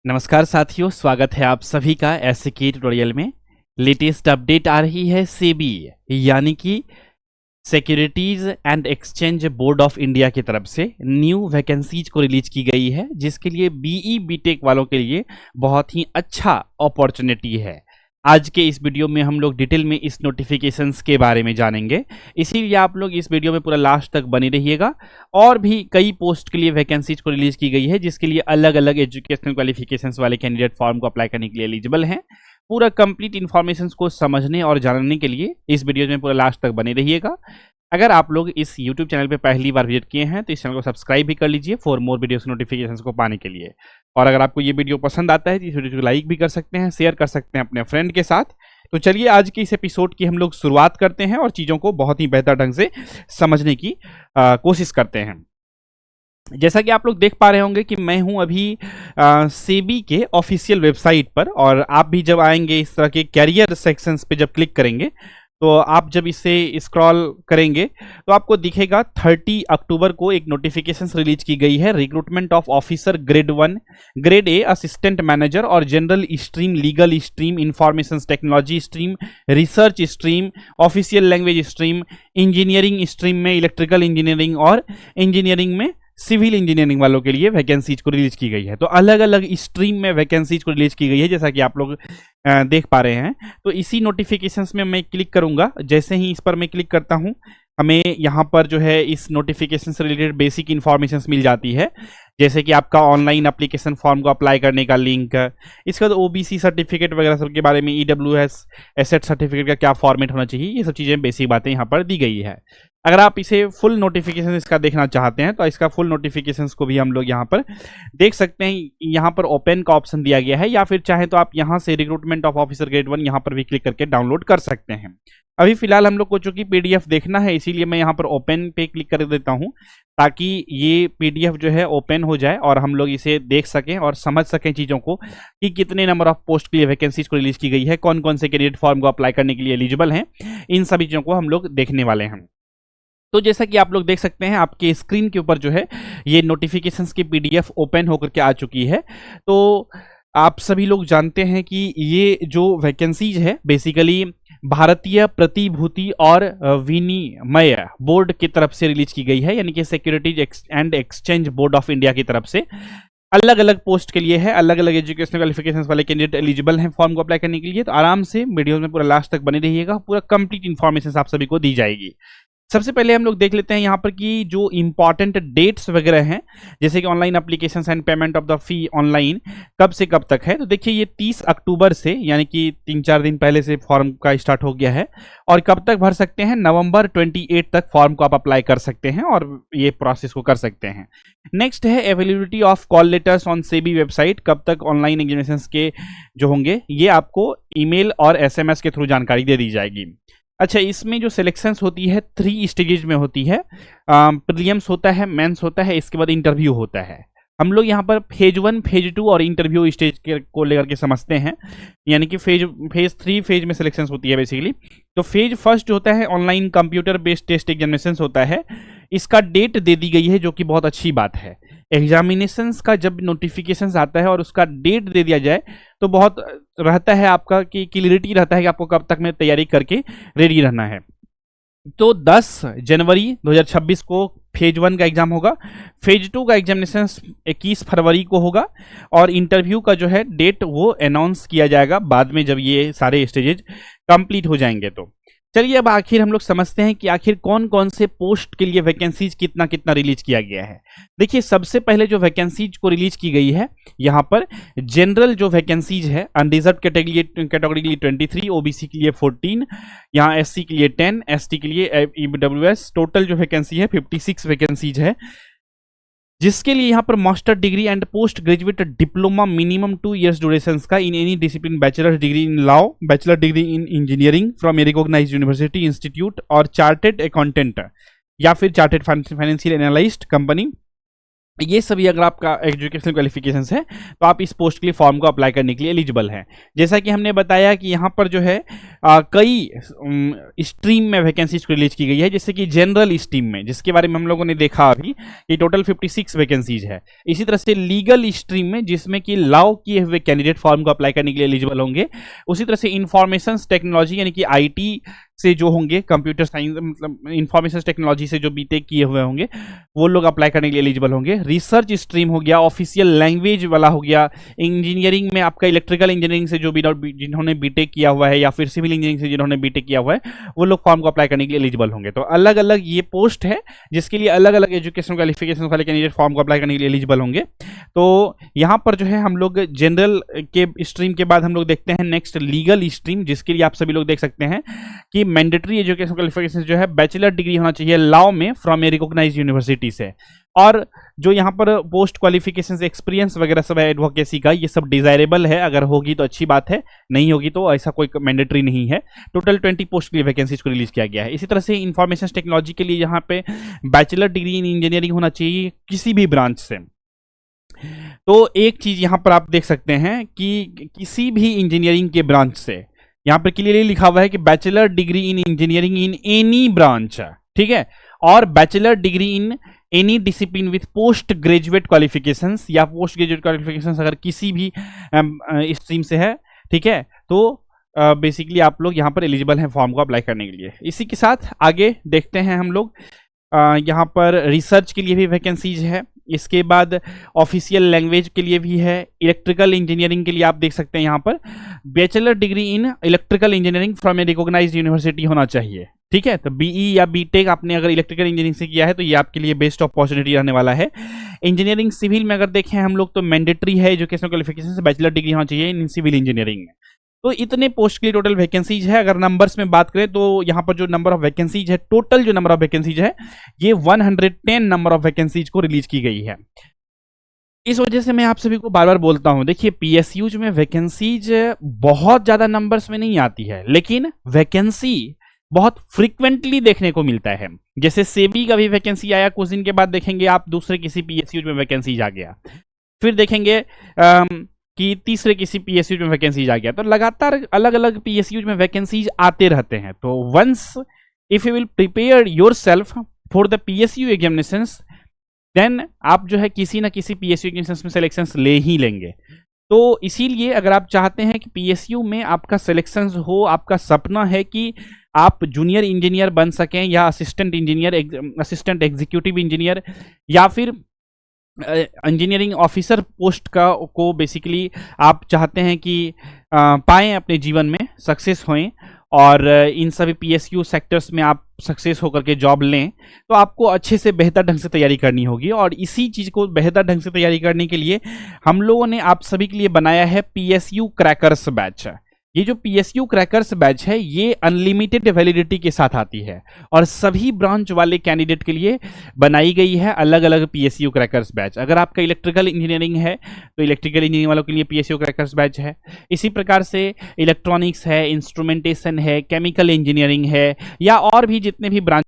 नमस्कार साथियों, स्वागत है आप सभी का एसके ट्यूटोरियल में। लेटेस्ट अपडेट आ रही है सेबी यानी कि securities and exchange board of India की तरफ से न्यू वैकेंसीज को रिलीज की गई है, जिसके लिए बीई बीटेक वालों के लिए बहुत ही अच्छा अपॉर्चुनिटी है। आज के इस वीडियो में हम लोग डिटेल में इस नोटिफिकेशंस के बारे में जानेंगे, इसीलिए आप लोग इस वीडियो में पूरा लास्ट तक बने रहिएगा। और भी कई पोस्ट के लिए वैकेंसीज को रिलीज की गई है, जिसके लिए अलग अलग एजुकेशनल क्वालिफिकेशंस वाले कैंडिडेट फॉर्म को अप्लाई करने के लिए एलिजिबल हैं। पूरा कंप्लीट इन्फॉर्मेशन को समझने और जानने के लिए इस वीडियो में पूरा लास्ट तक बने रहिएगा। अगर आप लोग इस YouTube चैनल पे पहली बार विजिट किए हैं तो इस चैनल को सब्सक्राइब भी कर लीजिए फॉर मोर वीडियोस नोटिफिकेशंस को पाने के लिए। और अगर आपको ये वीडियो पसंद आता है तो इस वीडियो को लाइक भी कर सकते हैं, शेयर कर सकते हैं अपने फ्रेंड के साथ। तो चलिए आज के इस एपिसोड की हम लोग शुरुआत करते हैं और चीज़ों को बहुत ही बेहतर ढंग से समझने की कोशिश करते हैं। जैसा कि आप लोग देख पा रहे होंगे कि मैं हूं अभी सेबी के ऑफिशियल वेबसाइट पर, और आप भी जब आएंगे इस तरह के कैरियर सेक्शंस पे जब क्लिक करेंगे तो आप जब इसे स्क्रॉल करेंगे तो आपको दिखेगा 30 अक्टूबर को एक नोटिफिकेशन रिलीज की गई है। Recruitment of officer grade 1, grade A, assistant manager और general stream, legal stream, information technology stream, research stream, official language stream, engineering stream में इलेक्ट्रिकल इंजीनियरिंग और इंजीनियरिंग में सिविल इंजीनियरिंग वालों के लिए वैकेंसीज को रिलीज की गई है। तो अलग अलग स्ट्रीम में वैकेंसीज को रिलीज की गई है, जैसा कि आप लोग देख पा रहे हैं। तो इसी नोटिफिकेशंस में मैं क्लिक करूंगा। जैसे ही इस पर मैं क्लिक करता हूं, हमें यहाँ पर जो है इस नोटिफिकेशन से रिलेटेड बेसिक इन्फॉर्मेशन मिल जाती है, जैसे कि आपका ऑनलाइन एप्लीकेशन फॉर्म को अप्लाई करने का लिंक, इसके बाद ओबीसी सर्टिफिकेट वगैरह सब के बारे में, ईडब्ल्यूएस एसेट सर्टिफिकेट का क्या फॉर्मेट होना चाहिए, ये सब चीज़ें बेसिक बातें यहाँ पर दी गई है। अगर आप इसे फुल नोटिफिकेशन इसका देखना चाहते हैं तो इसका फुल नोटिफिकेशंस को भी हम लोग यहाँ पर देख सकते हैं। यहाँ पर ओपन का ऑप्शन दिया गया है, या फिर चाहे तो आप यहाँ से रिक्रूटमेंट ऑफ ऑफिसर ग्रेड 1 यहाँ पर भी क्लिक करके डाउनलोड कर सकते हैं। अभी फिलहाल हम लोग को चूंकि पीडीएफ देखना है, इसीलिए मैं यहाँ पर ओपन पे क्लिक कर देता हूँ, ताकि ये पीडीएफ जो है ओपन हो जाए और हम लोग इसे देख सकें और समझ सकें चीज़ों को कि कितने नंबर ऑफ पोस्ट के लिए वैकेंसीज को रिलीज की गई है, कौन कौन से कैंडिडेट फॉर्म को अप्लाई करने के लिए एलिजिबल हैं। इन सभी चीज़ों को हम लोग देखने वाले हैं। तो जैसा कि आप लोग देख सकते हैं, आपके स्क्रीन के ऊपर जो है ये नोटिफिकेशंस की पीडीएफ ओपन होकर के आ चुकी है। तो आप सभी लोग जानते हैं कि ये जो वैकेंसीज है बेसिकली भारतीय प्रतिभूति और विनिमय बोर्ड की तरफ से रिलीज की गई है, यानी कि securities and exchange board of India की तरफ से अलग अलग पोस्ट के लिए है। अलग अलग एजुकेशनल क्वालिफिकेशंस वाले कैंडिडेट एलिजिबल हैं फॉर्म को अप्लाई करने के लिए। तो आराम से वीडियो में पूरा लास्ट तक बने रहिएगा, पूरा कंप्लीट इन्फॉर्मेशन आप सभी को दी जाएगी। सबसे पहले हम लोग देख लेते हैं यहाँ पर कि जो इंपॉर्टेंट डेट्स वगैरह हैं, जैसे कि online application and payment of the fee online कब से कब तक है। तो देखिए ये 30 अक्टूबर से, यानी कि 3-4 दिन पहले से फॉर्म का स्टार्ट हो गया है। और कब तक भर सकते हैं, नवंबर 28 तक फॉर्म को आप अप्लाई कर सकते हैं और ये प्रोसेस को कर सकते हैं। नेक्स्ट है availability of call letters on SEBI website. कब तक ऑनलाइन एग्जामिनेशंस के जो होंगे ये आपको ईमेल और एसएमएस के थ्रू जानकारी दे दी जाएगी। अच्छा, इसमें जो सिलेक्शंस होती है 3 स्टेजेज में होती है। प्रीलिम्स होता है, मेंस होता है, इसके बाद इंटरव्यू होता है। हम लोग यहाँ पर फेज 1, फेज 2 और इंटरव्यू स्टेज को लेकर के समझते हैं, यानी कि फेज 3 फेज में सिलेक्शंस होती है बेसिकली। तो फेज फर्स्ट जो होता है online computer based test examinations होता है। इसका डेट दे दी गई है, जो कि बहुत अच्छी बात है। एग्जामिनेशंस का जब नोटिफिकेशंस आता है और उसका डेट दे दिया जाए तो बहुत रहता है आपका कि क्लियरिटी रहता है कि आपको कब तक में तैयारी करके रेडी रहना है। तो 10 जनवरी 2026 को फेज 1 का एग्जाम होगा। फेज 2 का एग्जामिनेशन 21 फरवरी को होगा और इंटरव्यू का जो है डेट वो अनाउंस किया जाएगा बाद में, जब ये सारे स्टेजेज कंप्लीट हो जाएंगे। तो चलिए अब आखिर हम लोग समझते हैं कि आखिर कौन कौन से पोस्ट के लिए वैकेंसीज कितना कितना रिलीज किया गया है। देखिए सबसे पहले जो वैकेंसीज को रिलीज की गई है, यहाँ पर जनरल जो वैकेंसीज है अनरिजर्व कैटेगरी के लिए 23, ओबीसी के लिए 14, यहाँ एससी के लिए 10, एसटी के लिए ईडब्ल्यूएस, टोटल जो वैकेंसी है 56 वैकेंसीज है, जिसके लिए यहाँ पर master degree and post graduate diploma minimum 2 years duration का in any discipline, bachelor degree in law, bachelor degree in engineering from a recognised university institute और चार्टेड अकाउंटेंट या फिर चार्टेड फाइनेंशियल एनालिस्ट कंपनी ये सभी अगर आपका educational qualifications है तो आप इस पोस्ट के लिए फॉर्म को अप्लाई करने के लिए एलिजिबल हैं। जैसा कि हमने बताया कि यहाँ पर जो है कई स्ट्रीम में वैकेंसीज रिलीज की गई है, जैसे कि जनरल स्ट्रीम में, जिसके बारे में हम लोगों ने देखा अभी कि टोटल 56 वैकेंसीज है। इसी तरह से लीगल स्ट्रीम में, जिसमें कि लॉ किए हुए कैंडिडेट फॉर्म को अप्लाई करने के लिए एलिजिबल होंगे। उसी तरह से इंफॉर्मेशन टेक्नोलॉजी यानी कि IT से जो होंगे, कंप्यूटर साइंस मतलब इंफॉर्मेशन टेक्नोलॉजी से जो बीटेक किए हुए होंगे वो लोग अप्लाई करने के लिए एलिजिबल होंगे। रिसर्च स्ट्रीम हो गया, ऑफिशियल लैंग्वेज वाला हो गया, इंजीनियरिंग में आपका इलेक्ट्रिकल इंजीनियरिंग से जो भी जिन्होंने बीटेक किया हुआ है या फिर सिविल इंजीनियरिंग से जिन्होंने बीटेक किया हुआ है वो लोग फॉर्म को अप्लाई करने के लिए एलिजिबल होंगे। तो अलग अलग ये पोस्ट है जिसके लिए अलग अलग एजुकेशन क्वालिफिकेशन वाले कैंडिडेट फॉर्म को अप्लाई करने के लिए एलिजिबल होंगे। तो यहाँ पर जो है हम लोग जनरल के स्ट्रीम के बाद हम लोग देखते हैं नेक्स्ट लीगल स्ट्रीम, जिसके लिए आप सभी लोग देख सकते हैं कि मैंडेटरी एजुकेशन क्वालिफिकेशन जो है बैचलर डिग्री होना चाहिए लॉ में फ्रॉम ए रिकॉग्नाइज्ड यूनिवर्सिटी से। और जो यहाँ पर पोस्ट क्वालिफिकेशन एक्सपीरियंस वगैरह सब है एडवोकेसी का, ये सब डिजायरेबल है, अगर होगी तो अच्छी बात है, नहीं होगी तो ऐसा कोई मैंडेटरी नहीं है। टोटल 20 पोस्ट के लिए वैकेंसीज को रिलीज किया गया है। इसी तरह से इंफॉर्मेशन टेक्नोलॉजी के लिए यहाँ पे बैचलर डिग्री इन इंजीनियरिंग होना चाहिए किसी भी ब्रांच से। तो एक चीज यहाँ पर आप देख सकते हैं कि किसी भी इंजीनियरिंग के ब्रांच से, यहाँ पर क्लियरली लिखा हुआ है कि bachelor degree in engineering in any branch, ठीक है, और bachelor degree in any discipline with post graduate qualifications या पोस्ट ग्रेजुएट क्वालिफिकेशंस अगर किसी भी स्ट्रीम से है, ठीक है, तो बेसिकली आप लोग यहाँ पर एलिजिबल हैं फॉर्म को अप्लाई करने के लिए। इसी के साथ आगे देखते हैं हम लोग, यहाँ पर रिसर्च के लिए भी वैकेंसीज है। इसके बाद ऑफिशियल लैंग्वेज के लिए भी है। इलेक्ट्रिकल इंजीनियरिंग के लिए आप देख सकते हैं यहाँ पर bachelor degree in electrical engineering from a recognised university होना चाहिए, ठीक है। तो BE या बीटेक आपने अगर इलेक्ट्रिकल इंजीनियरिंग से किया है तो ये आपके लिए बेस्ट अपॉर्चुनिटी रहने वाला है। इंजीनियरिंग सिविल में अगर देखें हम लोग तो मैंडेटरी है एजुकेशनल क्वालिफिकेशन से बैचलर डिग्री होना चाहिए इन सिविल इंजीनियरिंग में। तो इतने पोस्ट के लिए टोटल वैकेंसीज है। अगर नंबर्स में बात करें तो यहाँ पर जो नंबर ऑफ वैकेंसीज है, टोटल जो नंबर ऑफ वैकेंसीज है, ये 110 नंबर ऑफ वैकेंसीज को रिलीज की गई है। इस वजह से मैं आप सभी को बार बार बोलता हूं, देखिए PSUs में वैकेंसीज बहुत ज्यादा नंबर्स में नहीं आती है, लेकिन वैकेंसी बहुत फ्रीक्वेंटली देखने को मिलता है। जैसे सेबी का भी वैकेंसी आया, कुछ दिन के बाद देखेंगे आप दूसरे किसी PSUs में वैकेंसीज आ गया, फिर देखेंगे कि तीसरे किसी PSU में वैकेंसीज आ गया। तो लगातार अलग अलग PSU में वैकेंसीज आते रहते हैं। तो once if you will prepare yourself for the PSU examinations, then आप जो है किसी ना किसी PSU एग्जामिनेशंस में सिलेक्शंस ले ही लेंगे। तो इसीलिए अगर आप चाहते हैं कि PSU में आपका सिलेक्शंस हो, आपका सपना है कि आप जूनियर इंजीनियर बन सकें या assistant engineer, assistant executive engineer या फिर इंजीनियरिंग ऑफिसर पोस्ट को बेसिकली आप चाहते हैं कि पाएं अपने जीवन में, सक्सेस होएं और इन सभी PSU सेक्टर्स में आप सक्सेस होकर के जॉब लें, तो आपको अच्छे से बेहतर ढंग से तैयारी करनी होगी। और इसी चीज़ को बेहतर ढंग से तैयारी करने के लिए हम लोगों ने आप सभी के लिए बनाया है PSU क्रैकर्स बैच। ये जो PSU क्रैकर्स बैच है ये अनलिमिटेड वैलिडिटी के साथ आती है और सभी ब्रांच वाले कैंडिडेट के लिए बनाई गई है अलग अलग PSU क्रैकर्स बैच। अगर आपका इलेक्ट्रिकल इंजीनियरिंग है तो इलेक्ट्रिकल इंजीनियरिंग वालों के लिए PSU क्रैकर्स बैच है। इसी प्रकार से इलेक्ट्रॉनिक्स है, इंस्ट्रूमेंटेशन है, केमिकल इंजीनियरिंग है या और भी जितने भी ब्रांच